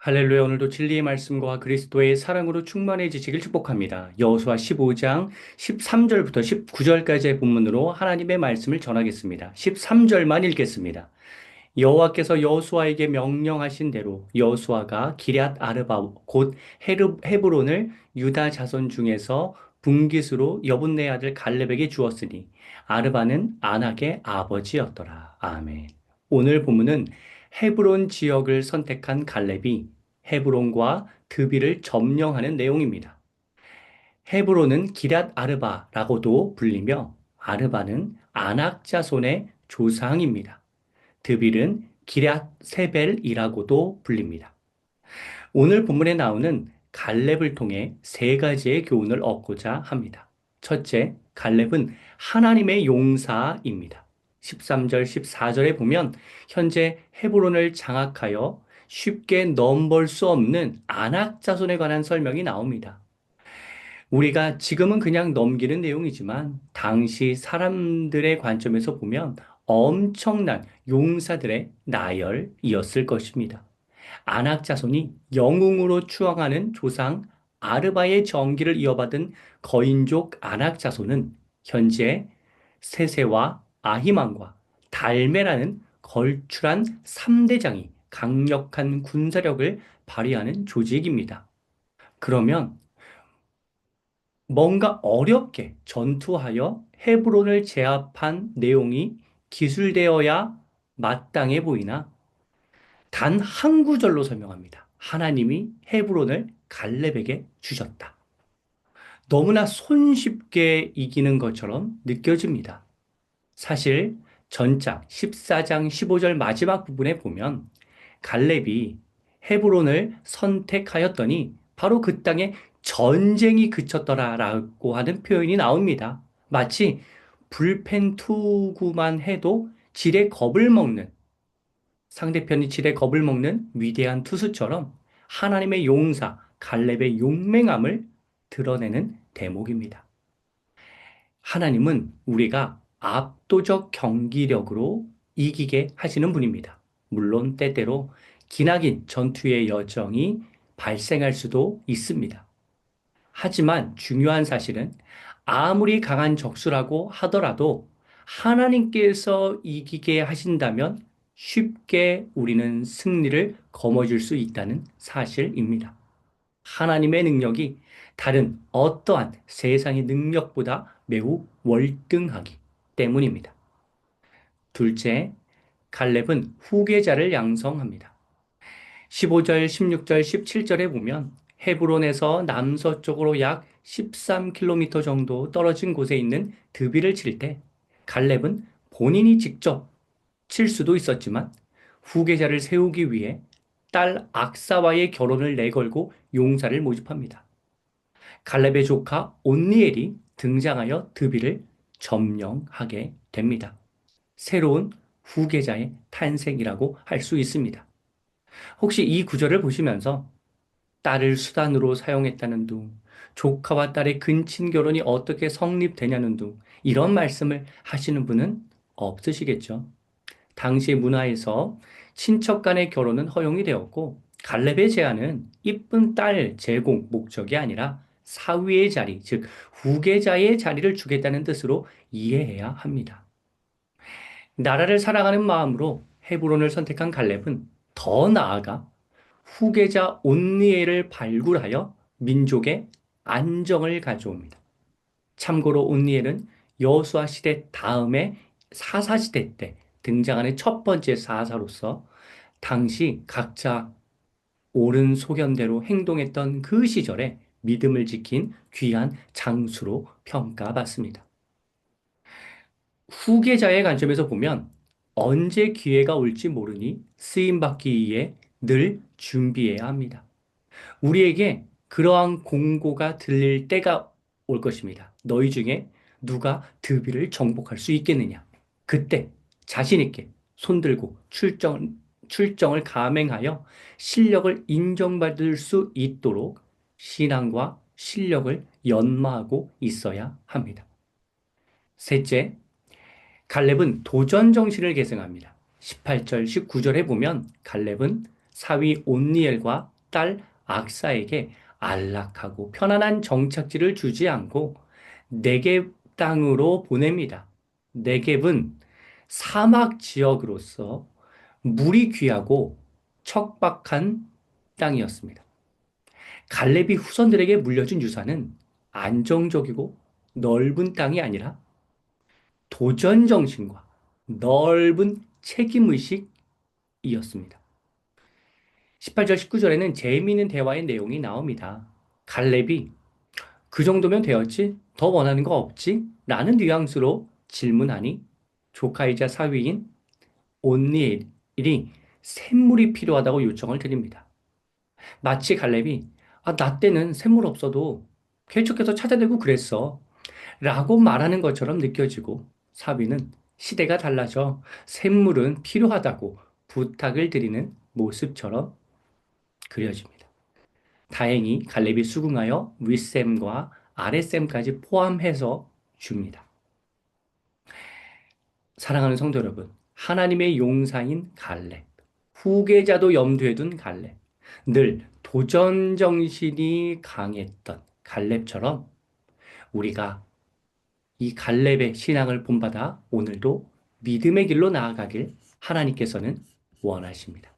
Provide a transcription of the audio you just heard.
할렐루야. 오늘도 진리의 말씀과 그리스도의 사랑으로 충만해지시길 축복합니다. 여호수아 15장 13절부터 19절까지의 본문으로 하나님의 말씀을 전하겠습니다. 13절만 읽겠습니다. 여호와께서 여호수아에게 명령하신 대로 여호수아가 기럇 아르바 곧 헤브론을 유다 자손 중에서 분깃으로 여분네 아들 갈렙에게 주었으니 아르바는 안악의 아버지였더라. 아멘. 오늘 본문은 헤브론 지역을 선택한 갈렙이 헤브론과 드비를 점령하는 내용입니다. 헤브론은 기럇 아르바라고도 불리며 아르바는 아낙 자손의 조상입니다. 드빌은 기럇 세벨이라고도 불립니다. 오늘 본문에 나오는 갈렙을 통해 세 가지의 교훈을 얻고자 합니다. 첫째, 갈렙은 하나님의 용사입니다. 13절, 14절에 보면 현재 헤브론을 장악하여 쉽게 넘볼 수 없는 아낙 자손에 관한 설명이 나옵니다. 우리가 지금은 그냥 넘기는 내용이지만 당시 사람들의 관점에서 보면 엄청난 용사들의 나열이었을 것입니다. 아낙 자손이 영웅으로 추앙하는 조상 아르바의 정기를 이어받은 거인족 아낙 자손은 현재 세세와 아히만과 달메라는 걸출한 3대장이 강력한 군사력을 발휘하는 조직입니다. 그러면 뭔가 어렵게 전투하여 헤브론을 제압한 내용이 기술되어야 마땅해 보이나 단 한 구절로 설명합니다. 하나님이 헤브론을 갈렙에게 주셨다. 너무나 손쉽게 이기는 것처럼 느껴집니다. 사실 전작 14장 15절 마지막 부분에 보면 갈렙이 헤브론을 선택하였더니 바로 그 땅에 전쟁이 그쳤더라라고 하는 표현이 나옵니다. 마치 불펜 투구만 해도 지레 겁을 먹는 상대편이 지레 겁을 먹는 위대한 투수처럼 하나님의 용사 갈렙의 용맹함을 드러내는 대목입니다. 하나님은 우리가 압도적 경기력으로 이기게 하시는 분입니다. 물론 때때로 기나긴 전투의 여정이 발생할 수도 있습니다. 하지만 중요한 사실은 아무리 강한 적수라고 하더라도 하나님께서 이기게 하신다면 쉽게 우리는 승리를 거머쥘 수 있다는 사실입니다. 하나님의 능력이 다른 어떠한 세상의 능력보다 매우 월등하기 때문입니다. 둘째, 갈렙은 후계자를 양성합니다. 15절, 16절, 17절에 보면 헤브론에서 남서쪽으로 약 13km 정도 떨어진 곳에 있는 드비를 칠 때 갈렙은 본인이 직접 칠 수도 있었지만 후계자를 세우기 위해 딸 악사와의 결혼을 내걸고 용사를 모집합니다. 갈렙의 조카 온니엘이 등장하여 드비를 점령하게 됩니다. 새로운 후계자의 탄생이라고 할 수 있습니다. 혹시 이 구절을 보시면서 딸을 수단으로 사용했다는 둥, 조카와 딸의 근친 결혼이 어떻게 성립되냐는 둥, 이런 말씀을 하시는 분은 없으시겠죠. 당시 문화에서 친척 간의 결혼은 허용이 되었고, 갈렙의 제안은 이쁜 딸 제공 목적이 아니라 사위의 자리, 즉 후계자의 자리를 주겠다는 뜻으로 이해해야 합니다. 나라를 사랑하는 마음으로 헤브론을 선택한 갈렙은 더 나아가 후계자 온니엘을 발굴하여 민족의 안정을 가져옵니다. 참고로 온니엘은 여호수아 시대 다음에 사사 시대 때 등장하는 첫 번째 사사로서 당시 각자 옳은 소견대로 행동했던 그 시절에 믿음을 지킨 귀한 장수로 평가받습니다. 후계자의 관점에서 보면 언제 기회가 올지 모르니 쓰임받기 위해 늘 준비해야 합니다. 우리에게 그러한 공고가 들릴 때가 올 것입니다. 너희 중에 누가 드비를 정복할 수 있겠느냐? 그때 자신있게 손들고 출정을 감행하여 실력을 인정받을 수 있도록 신앙과 실력을 연마하고 있어야 합니다. 셋째, 갈렙은 도전 정신을 계승합니다. 18절, 19절에 보면 갈렙은 사위 온니엘과 딸 악사에게 안락하고 편안한 정착지를 주지 않고 네겝 땅으로 보냅니다. 네겝은 사막 지역으로서 물이 귀하고 척박한 땅이었습니다. 갈렙이 후손들에게 물려준 유산은 안정적이고 넓은 땅이 아니라 도전 정신과 넓은 책임의식이었습니다. 18절, 19절에는 재미있는 대화의 내용이 나옵니다. 갈렙이 그 정도면 되었지? 더 원하는 거 없지? 라는 뉘앙스로 질문하니 조카이자 사위인 온니엘이 샘물이 필요하다고 요청을 드립니다. 마치 갈렙이 나 때는 샘물 없어도 개척해서 찾아내고 그랬어 라고 말하는 것처럼 느껴지고 사위는 시대가 달라져 샘물은 필요하다고 부탁을 드리는 모습처럼 그려집니다. 다행히 갈렙이 수긍하여 윗셈과 아랫셈까지 포함해서 줍니다. 사랑하는 성도 여러분, 하나님의 용사인 갈렙, 후계자도 염두에 둔 갈렙, 늘 도전 정신이 강했던 갈렙처럼 우리가 이 갈렙의 신앙을 본받아 오늘도 믿음의 길로 나아가길 하나님께서는 원하십니다.